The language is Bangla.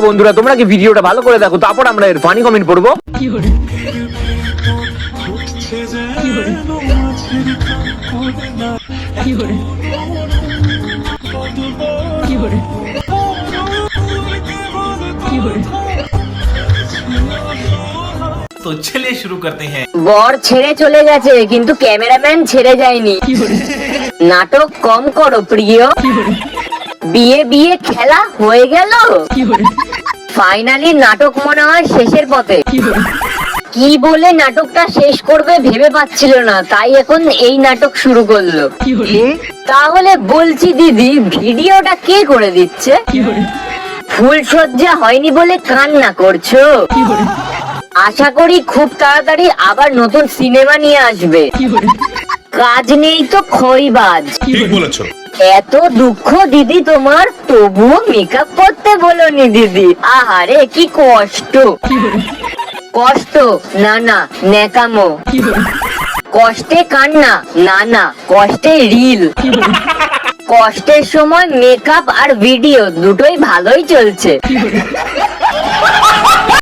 বন্ধুরা, তোমরা কি ভিডিওটা ভালো করে দেখো, তারপর আমরা এর ফানি কমেন্ট পড়বো। तो चलिए शुरू करते हैं। বর ছেড়ে চলে গেছে কিন্তু ক্যামেরাম্যান ছেড়ে যায়নি। নাটক কম করো প্রিয়। বিয়ে বিয়ে খেলা হয়ে গেল। ফাইনালি নাটক মনে হয় শেষের পথে। কি বলে নাটকটা শেষ করবে ভেবে পাচ্ছিল না, তাই এখন এই নাটক শুরু করলো। তাহলে বলছি দিদি, ভিডিওটা কে করে দিচ্ছে? ফুলসজ্জা হয়নি বলে কান্না করছো? আশা করি খুব তাড়াতাড়ি আবার নতুন সিনেমা নিয়ে আসবে। কাজ নেই তো খড়িবাজ। ঠিক বলেছো। এত দুঃখ দিদি তোমার, তবুও মেকআপ করতে বলোনি দিদি। আহারে কি কষ্ট। কষ্ট না না, ন্যাকামো। কষ্টে কান্না না না, কষ্টে রিল। কষ্টের সময় মেকআপ আর ভিডিও দুটোই ভালোই চলছে।